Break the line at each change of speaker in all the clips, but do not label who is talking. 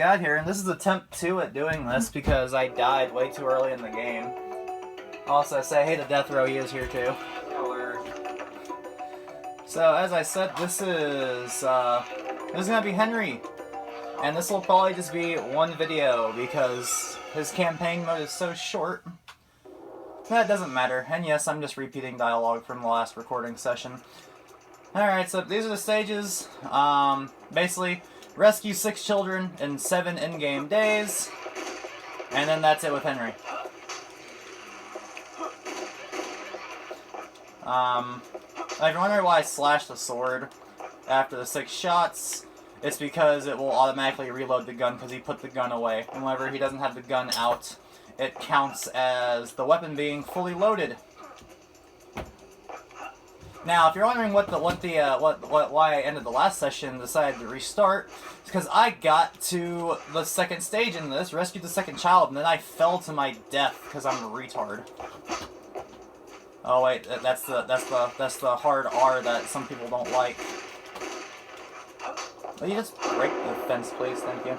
got here, and this is attempt 2 at doing this because I died way too early in the game. Also, say hey to Death Row, he is here too. So, as I said, this is gonna be Henry. And this will probably just be one video because his campaign mode is so short. That doesn't matter. And yes, I'm just repeating dialogue from the last recording session. Alright, so these are the stages. Basically, rescue 6 children in 7 in-game days. And then that's it with Henry. If you're wondering why I slashed the sword after the 6 shots, it's because it will automatically reload the gun because he put the gun away. And whenever he doesn't have the gun out, it counts as the weapon being fully loaded. Now, if you're wondering why I ended the last session and decided to restart, it's because I got to the second stage in this, rescued the second child, and then I fell to my death because I'm a retard. Oh wait, that's the hard R that some people don't like. Will you just break the fence, please? Thank you.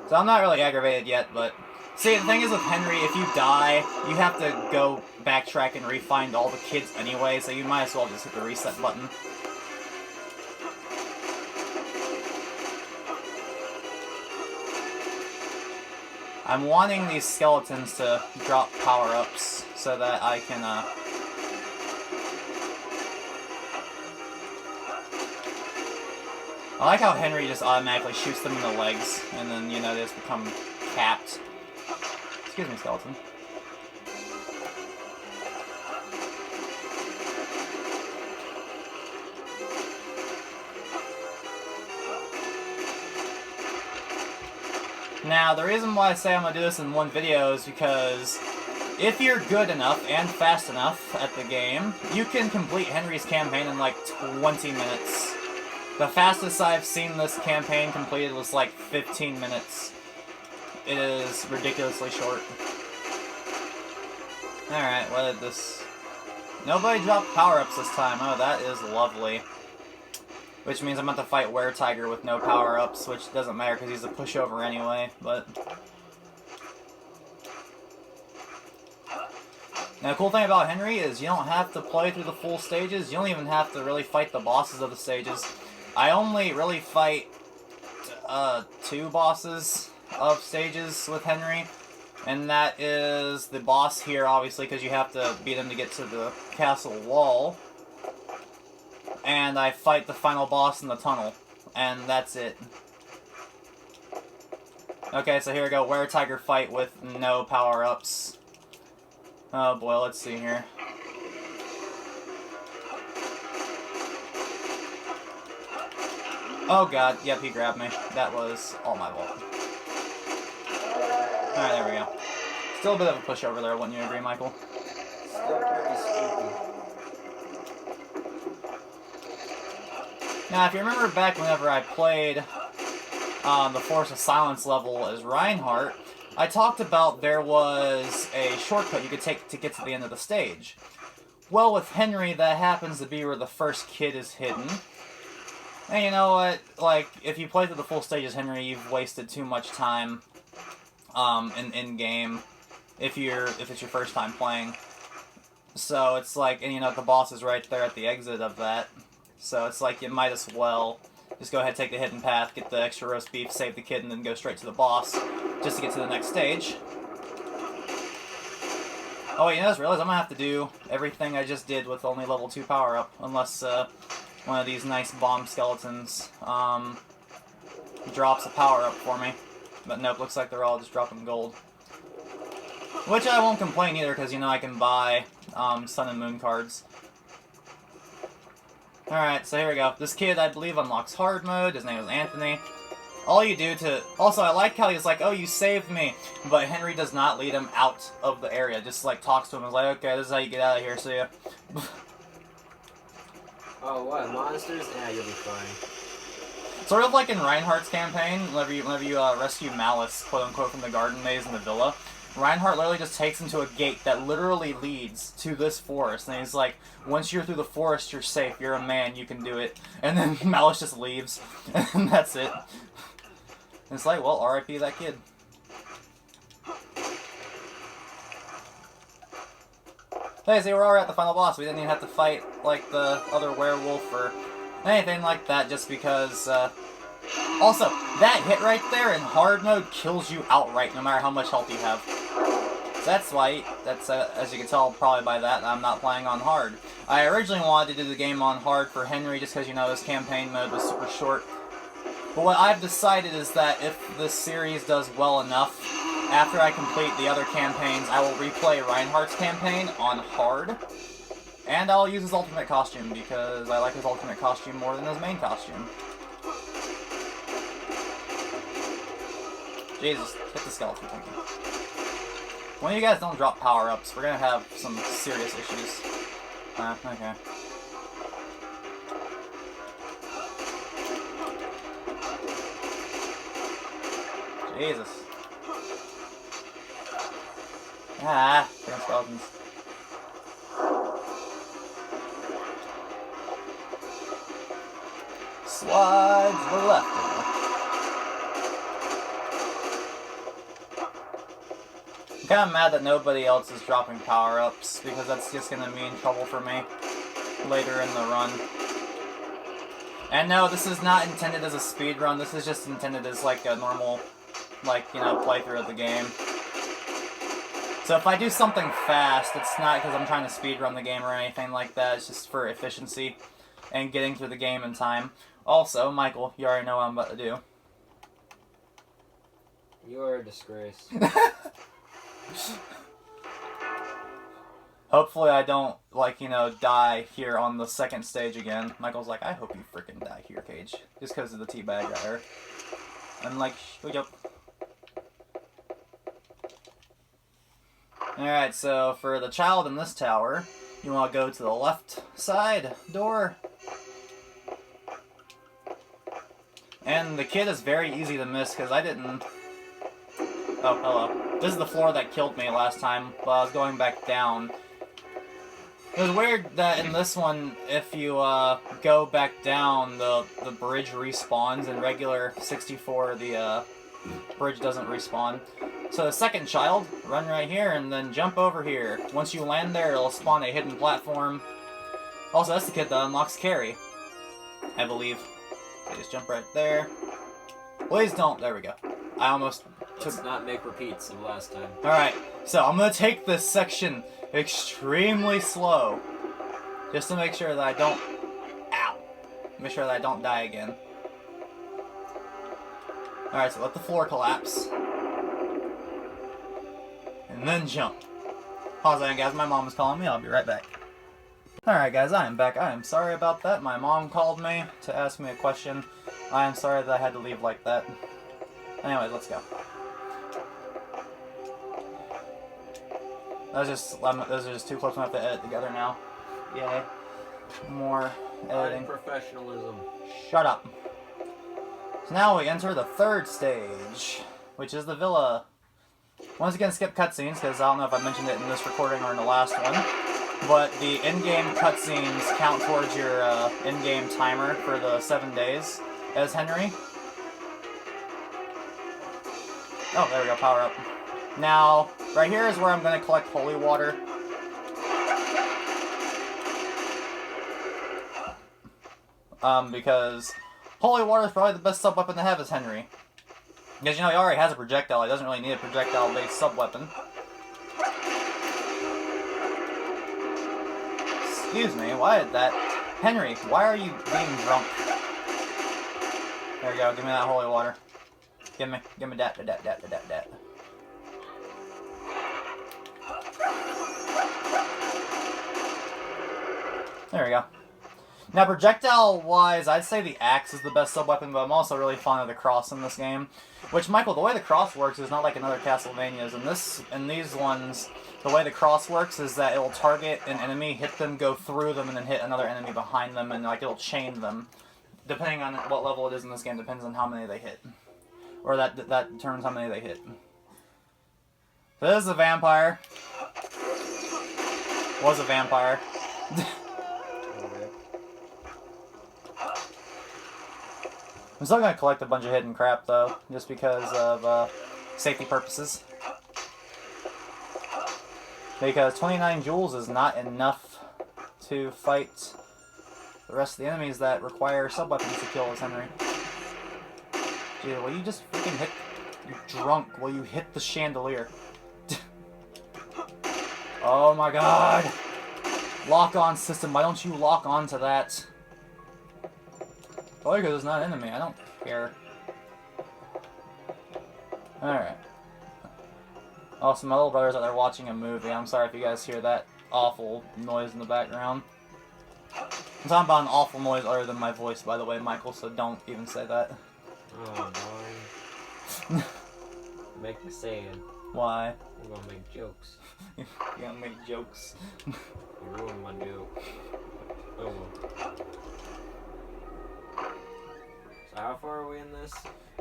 So I'm not really aggravated yet, but see, the thing is with Henry, if you die, you have to go backtrack and re-find all the kids anyway, so you might as well just hit the reset button. I'm wanting these skeletons to drop power-ups so that I can, I like how Henry just automatically shoots them in the legs, and then, you know, they just become capped. Excuse me, skeleton. Now, the reason why I say I'm going to do this in one video is because if you're good enough and fast enough at the game, you can complete Henry's campaign in like 20 minutes. The fastest I've seen this campaign completed was like 15 minutes. It is ridiculously short. Alright, what did this... Nobody dropped power-ups this time. Oh, that is lovely. Which means I'm about to fight Were-Tiger with no power-ups, which doesn't matter because he's a pushover anyway, but... Now, the cool thing about Henry is you don't have to play through the full stages. You don't even have to really fight the bosses of the stages. I only really fight 2 bosses of stages with Henry, and that is the boss here, obviously, because you have to beat him to get to the castle wall. And I fight the final boss in the tunnel, and that's it. Okay, so here we go, Were-Tiger fight with no power-ups. Oh boy, let's see here. Oh god, yep, he grabbed me. That was all my fault. Alright, there we go. Still a bit of a pushover there, wouldn't you agree, Michael?
Still pretty spooky.
Now, if you remember back whenever I played the Force of Silence level as Reinhardt, I talked about there was a shortcut you could take to get to the end of the stage. Well, with Henry, that happens to be where the first kid is hidden. And you know what? Like, if you play through the full stage as Henry, you've wasted too much time in-game if it's your first time playing. So it's like, and you know, the boss is right there at the exit of that. So it's like, you might as well just go ahead, take the hidden path, get the extra roast beef, save the kid, and then go straight to the boss, just to get to the next stage. Oh wait, you know, I just realized I'm gonna have to do everything I just did with only level 2 power-up, unless one of these nice bomb skeletons drops a power-up for me. But nope, looks like they're all just dropping gold. Which I won't complain either, because, you know, I can buy Sun and Moon cards. Alright, so here we go. This kid, I believe, unlocks hard mode. His name is Anthony. All you do to... Also, I like how he's like, oh, you saved me. But Henry does not lead him out of the area. Just, like, talks to him and is like, okay, this is how you get out of here, see ya.
Oh, what? Monsters? Yeah, you'll be fine.
Sort of like in Reinhardt's campaign, whenever you rescue Malice, quote-unquote, from the garden maze in the villa. Reinhardt literally just takes him to a gate that literally leads to this forest, and he's like, once you're through the forest, you're safe, you're a man, you can do it. And then Malice just leaves, and that's it. And it's like, well, R.I.P. that kid. Hey, see, we're already at the final boss. We didn't even have to fight, like, the other werewolf or anything like that, just because, Also, that hit right there in hard mode kills you outright, no matter how much health you have. So that's why, as you can tell probably by that, I'm not playing on hard. I originally wanted to do the game on hard for Henry, just because, you know, his campaign mode was super short. But what I've decided is that if this series does well enough, after I complete the other campaigns, I will replay Reinhardt's campaign on hard. And I'll use his ultimate costume, because I like his ultimate costume more than his main costume. Jesus, hit the skeleton, thank you. When you guys don't drop power-ups, we're gonna have some serious issues. Okay. Jesus. Ah, damn skeletons. Slide to the left. I'm kind of mad that nobody else is dropping power-ups, because that's just going to mean trouble for me later in the run. And no, this is not intended as a speed run. This is just intended as like a normal, like, you know, playthrough of the game. So if I do something fast, it's not because I'm trying to speed run the game or anything like that. It's just for efficiency and getting through the game in time. Also, Michael, you already know what I'm about to do.
You are a disgrace.
Hopefully I don't, like, you know, die here on the second stage again. Michael's like, I hope you freaking die here, Cage. Just because of the teabag error. I'm like, yep. Alright, so for the child in this tower, you want to go to the left side door. And the kid is very easy to miss because I didn't... Oh, hello. This is the floor that killed me last time while I was going back down. It was weird that in this one, if you go back down, the bridge respawns. In regular 64, the bridge doesn't respawn. So the second child, run right here and then jump over here. Once you land there, it'll spawn a hidden platform. Also, that's the kid that unlocks carry, I believe. So just jump right there. Please don't. There we go. I almost took...
Let's not make repeats of last time.
Alright, so I'm going to take this section extremely slow. Just to make sure that I don't... Ow! Make sure that I don't die again. Alright, so let the floor collapse. And then jump. Pause that, guys. My mom is calling me. I'll be right back. Alright, guys. I am back. I am sorry about that. My mom called me to ask me a question. I am sorry that I had to leave like that. Anyways, let's go. Those are just two clips I have to edit together now. Yay. More editing.
Professionalism.
Shut up. So now we enter the third stage, which is the villa. Once again, skip cutscenes, because I don't know if I mentioned it in this recording or in the last one. But the in-game cutscenes count towards your in-game timer for the 7 days as Henry. Oh, there we go, power up. Now, right here is where I'm going to collect holy water. Because holy water is probably the best sub-weapon to have as Henry. Because, you know, he already has a projectile. He doesn't really need a projectile-based sub-weapon. Excuse me, why did that... Henry, why are you being drunk? There we go, give me that holy water. Give me that. There we go. Now, projectile-wise, I'd say the axe is the best sub-weapon, but I'm also really fond of the cross in this game. Which, Michael, the way the cross works is not like in other Castlevanias. In these ones, the way the cross works is that it will target an enemy, hit them, go through them, and then hit another enemy behind them, and like it'll chain them. Depending on what level it is in this game, depends on how many they hit. Or that determines how many they hit. So this is a vampire. Was a vampire. I'm still gonna collect a bunch of hidden crap though, just because of safety purposes. Because 29 jewels is not enough to fight the rest of the enemies that require sub-weapons to kill as Henry. Dude, will you just freaking hit... You drunk, will you hit the chandelier? Oh my god! Lock-on system, why don't you lock on to that? Probably because it's not an enemy, I don't care. Alright. Also, my little brother's out there watching a movie. I'm sorry if you guys hear that awful noise in the background. I'm talking about an awful noise other than my voice, by the way, Michael, so don't even say that.
Oh, boy. Make me say it.
Why?
We're gonna make jokes.
You're gonna make jokes.
You ruined my joke. Oh well. So how far are we in this?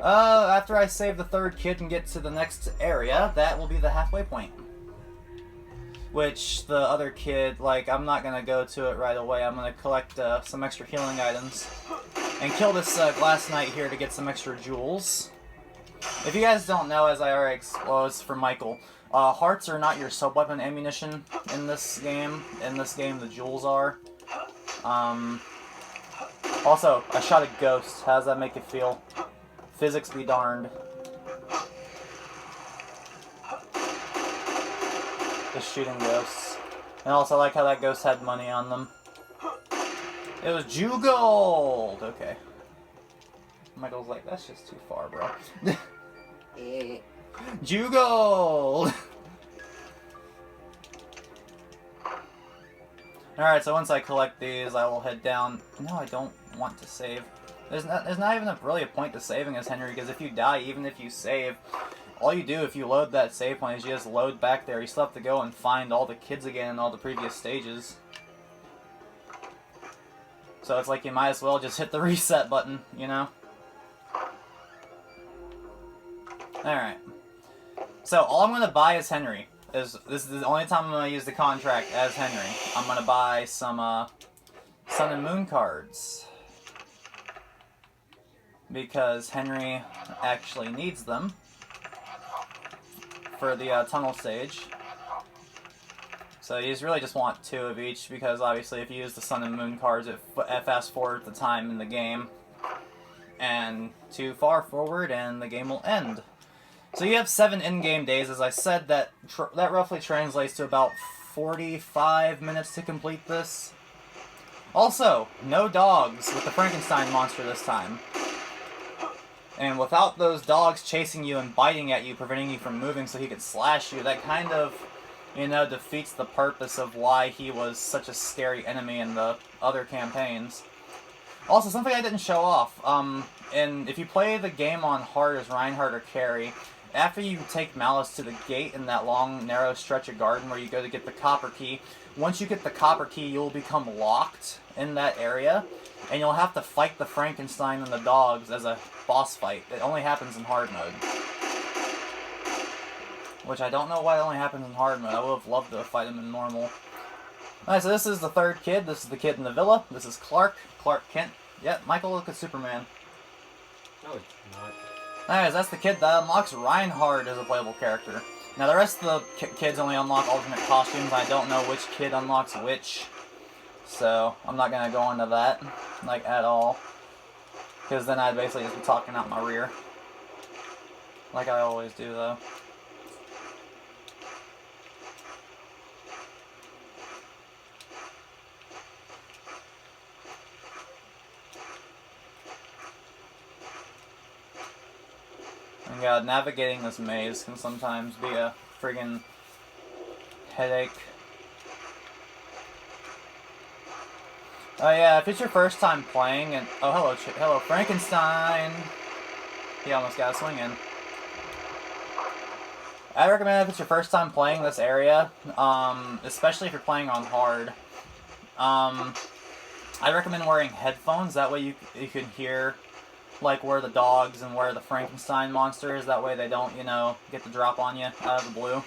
After I save the third kid and get to the next area, that will be the halfway point. Which, the other kid, like, I'm not gonna go to it right away. I'm gonna collect some extra healing items. And kill this glass knight here to get some extra jewels. If you guys don't know, as I already exposed for Michael, hearts are not your sub-weapon ammunition in this game. In this game, the jewels are. Also, I shot a ghost. How does that make you feel? Physics be darned. Just shooting ghosts. And also, I like how that ghost had money on them. It was Jew gold! Okay. Michael's like, that's just too far, bro. Jew gold! Alright, so once I collect these, I will head down. No, I don't want to save. There's not even really a point to saving as Henry, because if you die, even if you save, all you do if you load that save point is you just load back there. You still have to go and find all the kids again in all the previous stages. So it's like you might as well just hit the reset button, you know? Alright. So all I'm going to buy is Henry. This is the only time I'm going to use the contract as Henry. I'm going to buy some Sun and Moon cards. Because Henry actually needs them for the tunnel stage. So you really just want 2 of each, because obviously if you use the Sun and Moon cards, it fast forwards the time in the game. And too far forward and the game will end. So you have 7 in-game days, as I said. That roughly translates to about 45 minutes to complete this. Also, no dogs with the Frankenstein monster this time. And without those dogs chasing you and biting at you, preventing you from moving so he could slash you, that kind of, you know, defeats the purpose of why he was such a scary enemy in the other campaigns. Also, something I didn't show off, and if you play the game on hard as Reinhardt or Carry, after you take Malice to the gate in that long, narrow stretch of garden where you go to get the copper key, once you get the copper key, you'll become locked in that area, and you'll have to fight the Frankenstein and the dogs as a boss fight. It only happens in hard mode. Which I don't know why it only happens in hard mode. I would have loved to fight him in normal. Alright, so this is the third kid. This is the kid in the villa. This is Clark Kent. Yep, Michael, look at Superman.
No, it's not.
Alright, so that's the kid that unlocks Reinhardt as a playable character. Now, the rest of the kids only unlock alternate costumes. I don't know which kid unlocks which. So, I'm not going to go into that, like, at all. Because then I'd basically just be talking out my rear. Like I always do, though. And God, navigating this maze can sometimes be a friggin' headache. Oh yeah, if it's your first time playing, and oh hello Frankenstein. He almost got a swing in. I recommend if it's your first time playing this area, especially if you're playing on hard. I recommend wearing headphones. That way you can hear like where the dogs and where the Frankenstein monster is. That way they don't, you know, get the drop on you out of the blue.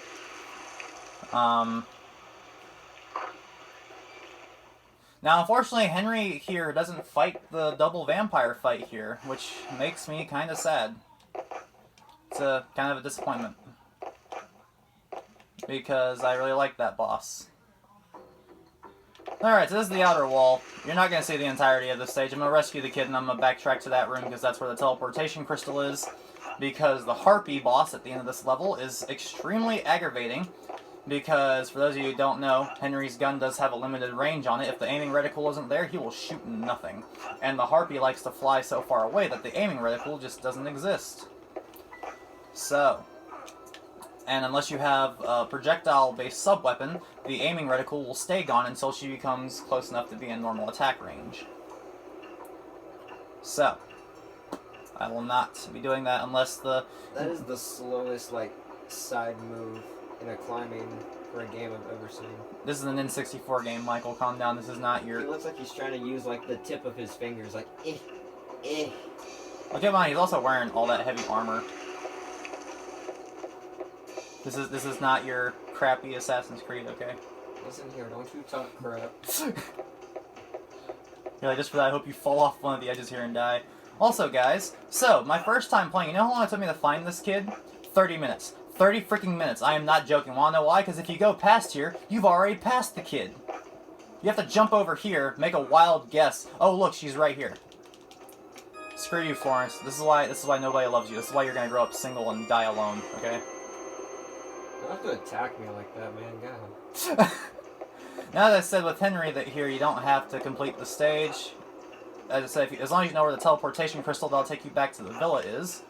Now, unfortunately, Henry here doesn't fight the double vampire fight here, which makes me kind of sad. It's a kind of a disappointment. Because I really like that boss. Alright, so this is the outer wall. You're not going to see the entirety of this stage. I'm going to rescue the kid and I'm going to backtrack to that room because that's where the teleportation crystal is. Because the Harpy boss at the end of this level is extremely aggravating. Because, for those of you who don't know, Henry's gun does have a limited range on it. If the aiming reticle isn't there, he will shoot nothing. And the Harpy likes to fly so far away that the aiming reticle just doesn't exist. So, and unless you have a projectile-based sub-weapon, the aiming reticle will stay gone until she becomes close enough to be in normal attack range. So, I will not be doing that unless the...
That is the slowest, like, side move in a climbing for a game I've ever seen.
This is an N64 game, Michael. Calm down. This is not your...
He looks like he's trying to use, like, the tip of his fingers, like, eh.
Well, keep in mind, he's also wearing all that heavy armor. This is not your crappy Assassin's Creed, okay?
Listen here, don't you talk crap.
You're like, just for that, I hope you fall off one of the edges here and die. Also, guys, so, my first time playing, you know how long it took me to find this kid? 30 minutes. 30 freaking minutes. I am not joking. Wanna know why? Because if you go past here, you've already passed the kid. You have to jump over here, make a wild guess. Oh, look, she's right here. Screw you, Florence. This is why nobody loves you. This is why you're gonna grow up single and die alone, okay?
You don't have to attack me like that, man. God.
Now that I said with Henry that here you don't have to complete the stage. As I said, as long as you know where the teleportation crystal that'll take you back to the villa is.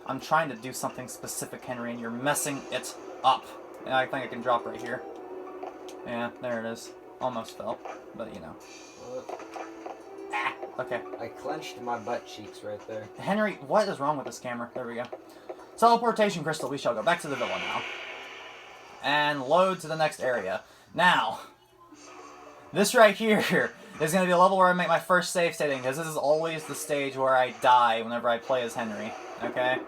I'm trying to do something specific, Henry, and you're messing it up. And I think I can drop right here. Yeah, there it is. Almost fell, but you know. Ah, okay.
I clenched my butt cheeks right there.
Henry, what is wrong with this camera? There we go. Teleportation crystal, we shall go back to the villa now. And load to the next area. Now, this right here is going to be a level where I make my first save setting, because this is always the stage where I die whenever I play as Henry, okay?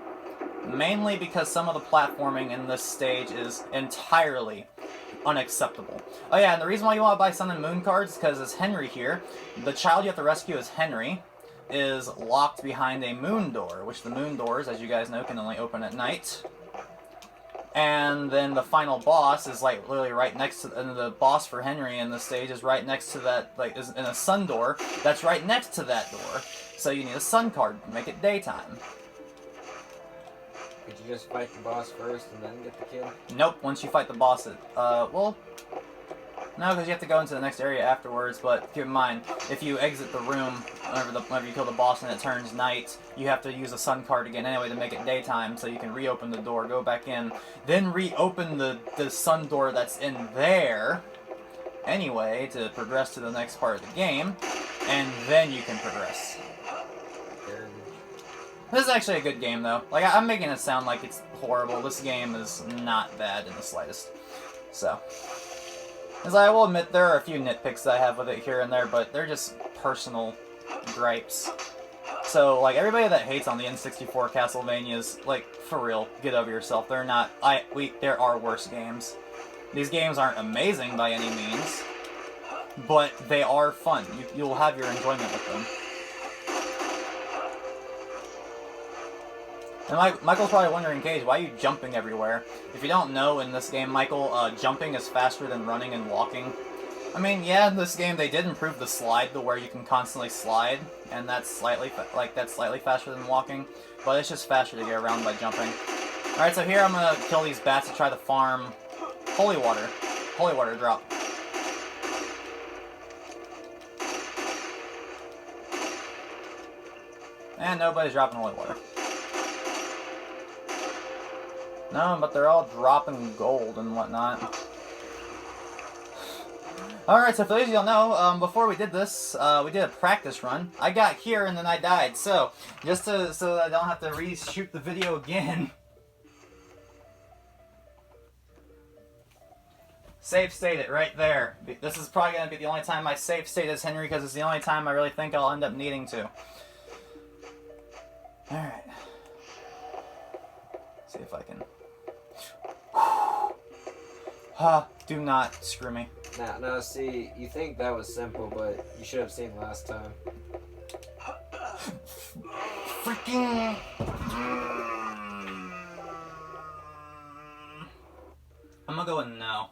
Mainly because some of the platforming in this stage is entirely unacceptable. Oh yeah, and the reason why you want to buy Sun and Moon cards is because as Henry here, the child you have to rescue as Henry is locked behind a moon door, which the moon doors, as you guys know, can only open at night. And then the final boss is like literally right next to, and the boss for Henry in the stage is right next to that, like is in a sun door that's right next to that door. So you need a sun card to make it daytime.
Could you just fight the boss first and then get the kid?
Nope, once you fight the boss, well, no, because you have to go into the next area afterwards, but keep in mind, if you exit the room whenever you kill the boss and it turns night, you have to use a sun card again anyway to make it daytime, so you can reopen the door, go back in, then reopen the sun door that's in there, anyway, to progress to the next part of the game, and then you can progress. This is actually a good game, though. Like, I'm making it sound like it's horrible. This game is not bad in the slightest. So, as I will admit, there are a few nitpicks that I have with it here and there, but they're just personal gripes. So, like, everybody that hates on the N64 Castlevanias, like, for real, get over yourself. They're not... there are worse games. These games aren't amazing by any means, but they are fun. You'll have your enjoyment with them. And Michael's probably wondering, Cage, why are you jumping everywhere? If you don't know, in this game, Michael, jumping is faster than running and walking. I mean, yeah, in this game they did improve the slide to where you can constantly slide, and that's slightly faster than walking, but it's just faster to get around by jumping. Alright, so here I'm gonna kill these bats to try to farm holy water. Holy water drop. And nobody's dropping holy water. No, but they're all dropping gold and whatnot. Alright, so for those of you who don't know, before we did this, we did a practice run. I got here and then I died, so just so that I don't have to reshoot the video again. Save state it right there. This is probably going to be the only time I save state as Henry, because it's the only time I really think I'll end up needing to. Alright. See if I can... do not screw me.
Now, see, you think that was simple, but you should have seen last time.
Freaking... I'm gonna go with no.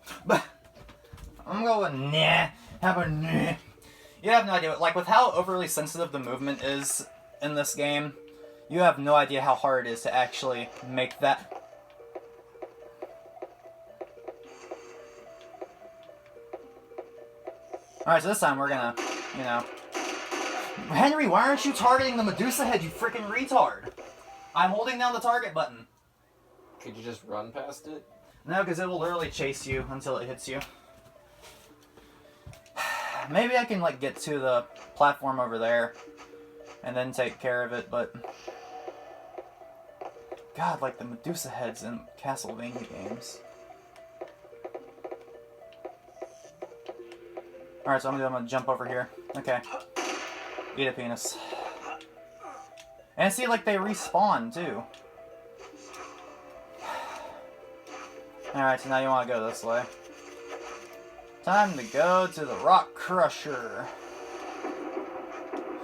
I'm gonna go with nah. How about nah? You have no idea. Like, with how overly sensitive the movement is in this game, you have no idea how hard it is to actually make that... Alright, so this time we're gonna, you know... Henry, why aren't you targeting the Medusa head, you freaking retard? I'm holding down the target button.
Could you just run past it?
No, because it will literally chase you until it hits you. Maybe I can, like, get to the platform over there and then take care of it, but... God, like the Medusa heads in Castlevania games. Alright, so I'm gonna jump over here. Okay. Eat a penis. And see, like, they respawn, too. Alright, so now you want to go this way. Time to go to the Rock Crusher.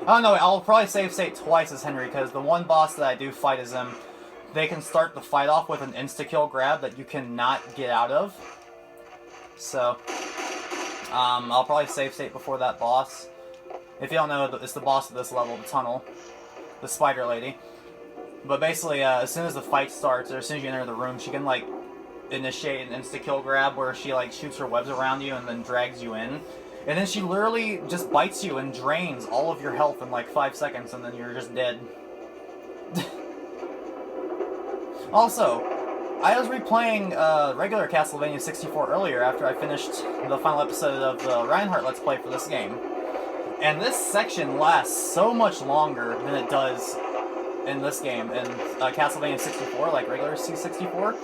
Oh no, I'll probably save state twice as Henry, because the one boss that I do fight as him, they can start the fight off with an insta-kill grab that you cannot get out of. So, I'll probably save state before that boss. If you don't know, it's the boss of this level, the tunnel. The spider lady. But basically, as soon as the fight starts, or as soon as you enter the room, she can, like, initiate an insta-kill grab where she, like, shoots her webs around you and then drags you in. And then she literally just bites you and drains all of your health in, like, 5 seconds, and then you're just dead. Also, I was replaying regular Castlevania 64 earlier after I finished the final episode of the Reinhardt Let's Play for this game. And this section lasts so much longer than it does in this game. In Castlevania 64, like regular C64,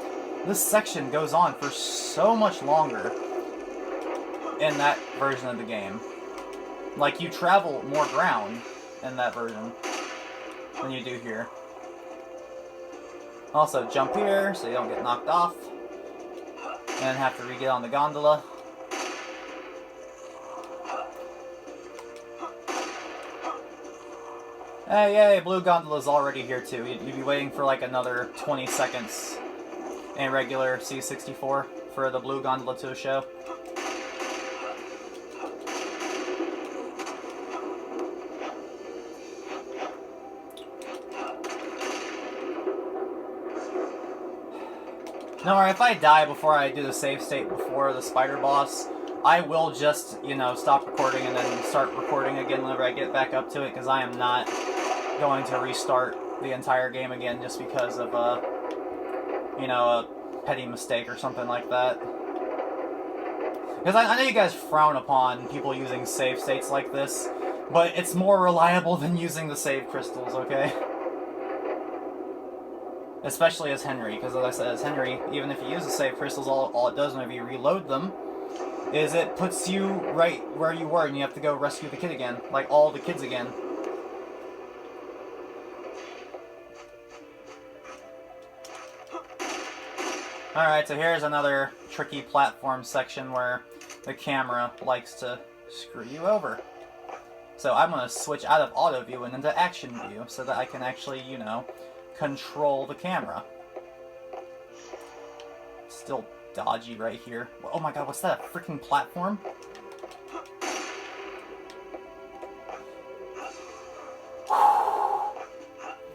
this section goes on for so much longer in that version of the game. Like, you travel more ground in that version than you do here. Also, jump here so you don't get knocked off. And have to re-get on the gondola. Hey, yay, blue gondola's already here too. You'd be waiting for like another 20 seconds in regular C64 for the blue gondola to show. Don't worry, if I die before I do the save state before the spider boss, I will just, you know, stop recording and then start recording again whenever I get back up to it, because I am not going to restart the entire game again just because of you know, a petty mistake or something like that. Because I know you guys frown upon people using save states like this, but it's more reliable than using the save crystals, okay? Especially as Henry, because as I said, as Henry, even if you use the save crystals, all it does whenever you reload them is it puts you right where you were and you have to go rescue the kid again. Like, all the kids again. Alright, so here's another tricky platform section where the camera likes to screw you over. So I'm going to switch out of auto view and into action view so that I can actually, you know, control the camera. Still dodgy right here. Oh my god, what's that? A freaking platform?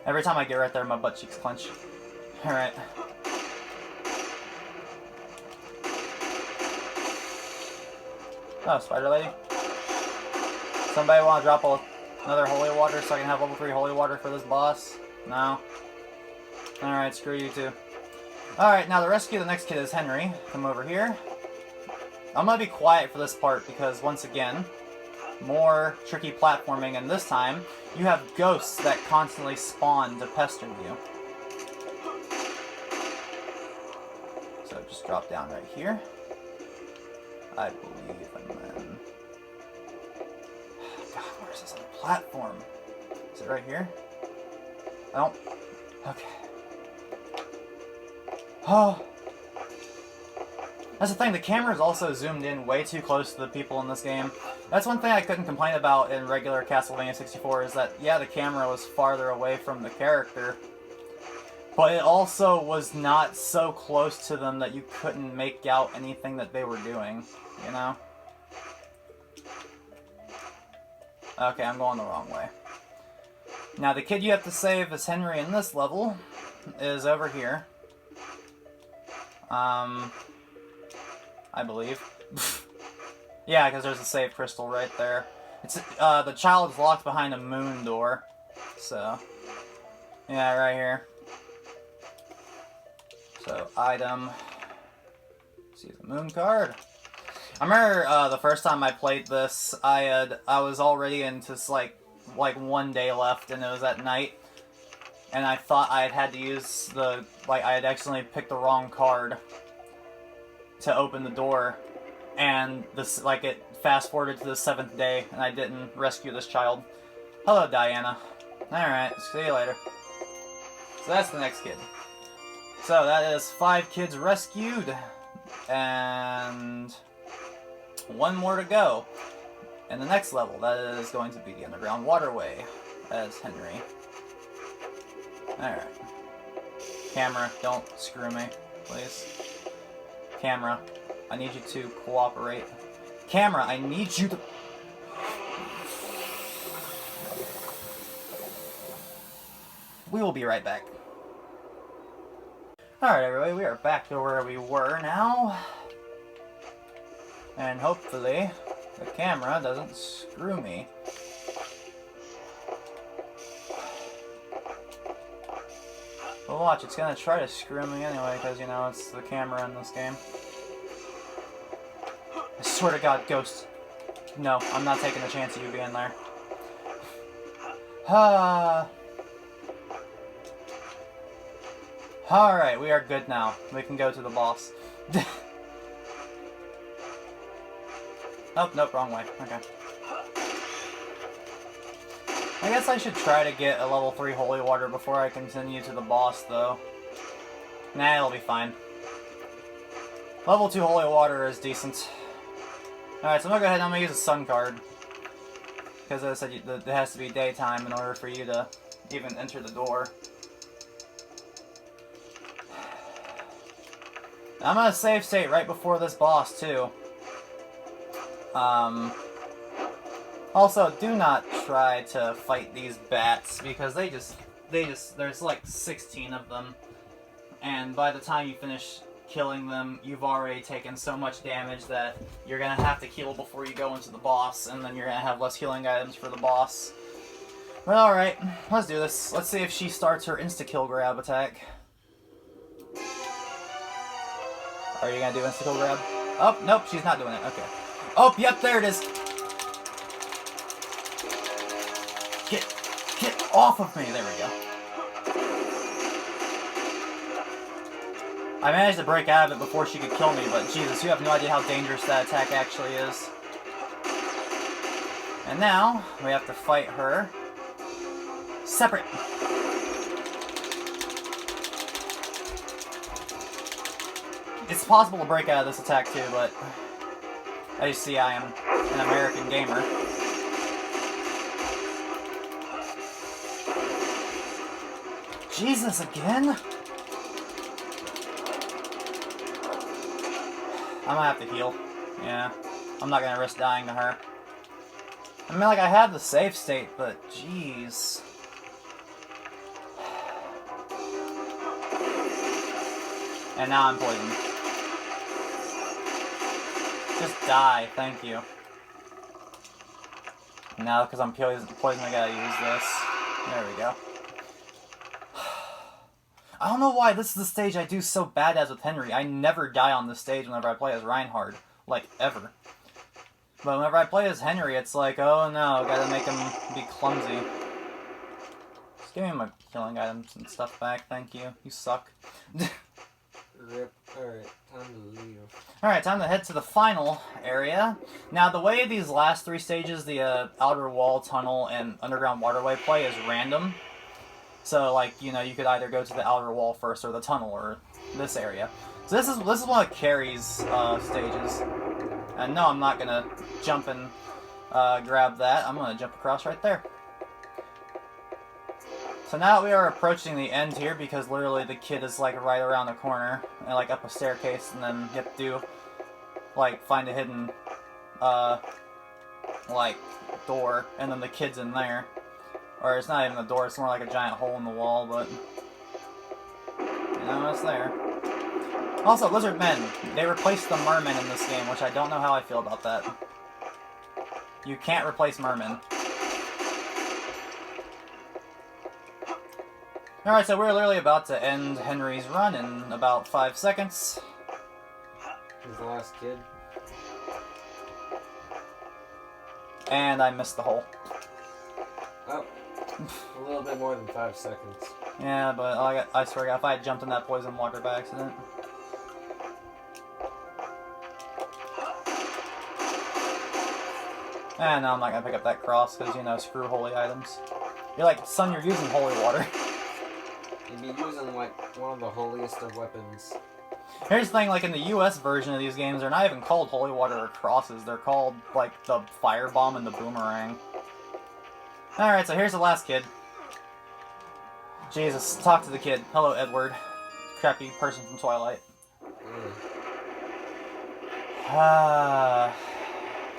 Every time I get right there, my butt cheeks clench. Alright. Oh, spider lady. Somebody want to drop another holy water so I can have level 3 holy water for this boss? No? Alright, screw you too. Alright, now to rescue the next kid is Henry. Come over here. I'm gonna be quiet for this part because, once again, more tricky platforming, and this time, you have ghosts that constantly spawn to pester you. So just drop down right here. I believe, and then... God, where's this other platform? Is it right here? I don't... Okay. Oh! That's the thing, the camera is also zoomed in way too close to the people in this game. That's one thing I couldn't complain about in regular Castlevania 64, is that, yeah, the camera was farther away from the character, but it also was not so close to them that you couldn't make out anything that they were doing, you know? Okay, I'm going the wrong way. Now, the kid you have to save as Henry in this level is over here. I believe. Yeah, because there's a save crystal right there. It's the child is locked behind a moon door. So, yeah, right here. So, item. See the moon card. I remember the first time I played this, I was already into like 1 day left, and it was at night, and I thought I had to use the I had accidentally picked the wrong card to open the door, and this it fast forwarded to the 7th day, and I didn't rescue this child. Hello, Diana. All right, see you later. So that's the next kid. So that is 5 kids rescued, and 1 more to go. And the next level, that is going to be the underground waterway as Henry. Alright. Camera, don't screw me, please. Camera, I need you to cooperate. Camera, I need you to... We will be right back. Alright everybody, we are back to where we were now. And hopefully the camera doesn't screw me. But watch, it's gonna try to screw me anyway, because, you know, it's the camera in this game. I swear to God, Ghost. No, I'm not taking a chance of you being there. Alright, we are good now. We can go to the boss. Oh, nope, wrong way. Okay. I guess I should try to get a level 3 holy water before I continue to the boss, though. Nah, it'll be fine. Level 2 holy water is decent. Alright, so I'm gonna go ahead and I'm gonna use a sun card. Because as I said, it has to be daytime in order for you to even enter the door. I'm gonna save state right before this boss, too. Also, do not try to fight these bats, because there's like 16 of them, and by the time you finish killing them, you've already taken so much damage that you're gonna have to heal before you go into the boss, and then you're gonna have less healing items for the boss. But alright, let's do this. Let's see if she starts her insta-kill grab attack. Are you gonna do insta-kill grab? Oh, nope, she's not doing it. Okay. Oh, yep, there it is. Get off of me. There we go. I managed to break out of it before she could kill me, but Jesus, you have no idea how dangerous that attack actually is. And now, we have to fight her separate. It's possible to break out of this attack too, but as you see, I am an American gamer. Jesus, again? I'm gonna have to heal. Yeah. I'm not gonna risk dying to her. I mean, like, I have the save state, but jeez. And now I'm poisoned. Just die, thank you. Now, because I'm poisoned, I gotta use this. There we go. I don't know why this is the stage I do so bad as with Henry. I never die on this stage whenever I play as Reinhard. Like, ever. But whenever I play as Henry, it's like, oh no, gotta make him be clumsy. Just give me my killing items and stuff back, thank you. You suck.
Rip. Alright, time to leave.
Alright, time to head to the final area. Now, the way these last 3 stages, the outer wall, tunnel, and underground waterway play is random. So, like, you know, you could either go to the outer wall first or the tunnel or this area. So this is one of Carrie's stages. And no, I'm not gonna jump and grab that. I'm gonna jump across right there. So now we are approaching the end here because literally the kid is like right around the corner and like up a staircase, and then you have to do like find a hidden like door, and then the kid's in there. Or it's not even a door, it's more like a giant hole in the wall, but you know, it's there. Also, lizard men. They replaced the mermen in this game, which I don't know how I feel about that. You can't replace mermen. Alright, so we're literally about to end Henry's run in about 5 seconds.
He's the last kid.
And I missed the hole.
Oh. A little bit more than 5 seconds.
Yeah, but I swear to God, if I had jumped in that poison water by accident. And no, I'm not gonna pick up that cross, because, you know, screw holy items. You're like, son, you're using holy water.
You'd be using, like, one of the holiest of weapons.
Here's the thing, like, in the US version of these games, they're not even called holy water or crosses. They're called, like, the firebomb and the boomerang. Alright, so here's the last kid. Jesus, talk to the kid. Hello, Edward. Crappy person from Twilight.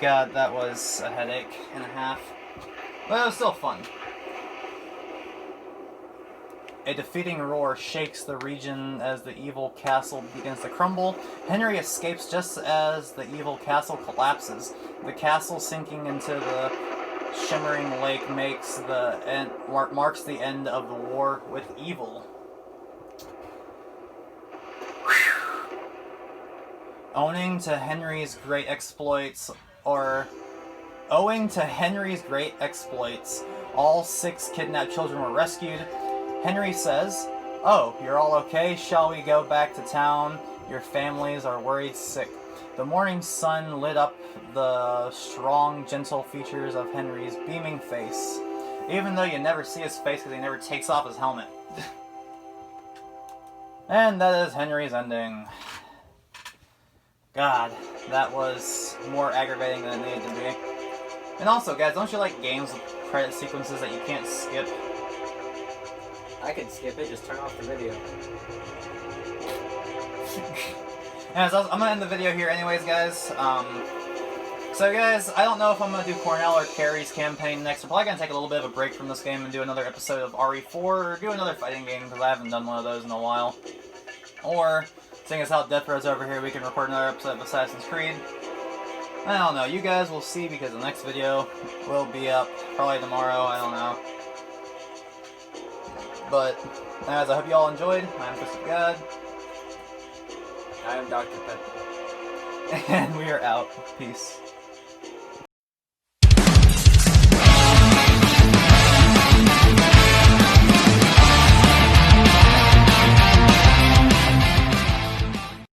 God, that was a headache and a half. But it was still fun. A defeating roar shakes the region as the evil castle begins to crumble. Henry escapes just as the evil castle collapses. The castle sinking into the shimmering lake marks the end of the war with evil. Whew. Owing to Henry's great exploits, all 6 kidnapped children were rescued. Henry says, "Oh, you're all okay? Shall we go back to town? Your families are worried sick." The morning sun lit up the strong, gentle features of Henry's beaming face, even though you never see his face because he never takes off his helmet. And that is Henry's ending. God, that was more aggravating than it needed to be. And also, guys, don't you like games with credit sequences that you can't skip?
I can skip it, just turn off the video.
Anyways, I'm gonna end the video here anyways, guys. So guys, I don't know if I'm gonna do Cornell or Carrie's campaign next. I'm probably gonna take a little bit of a break from this game and do another episode of RE4, or do another fighting game, because I haven't done one of those in a while. Or, seeing as how Death Row's over here, we can record another episode of Assassin's Creed. I don't know, you guys will see, because the next video will be up probably tomorrow, I don't know. But, anyways, I hope you all enjoyed. I'm Fist of God.
I am Dr. Pepper.
And we are out. Peace.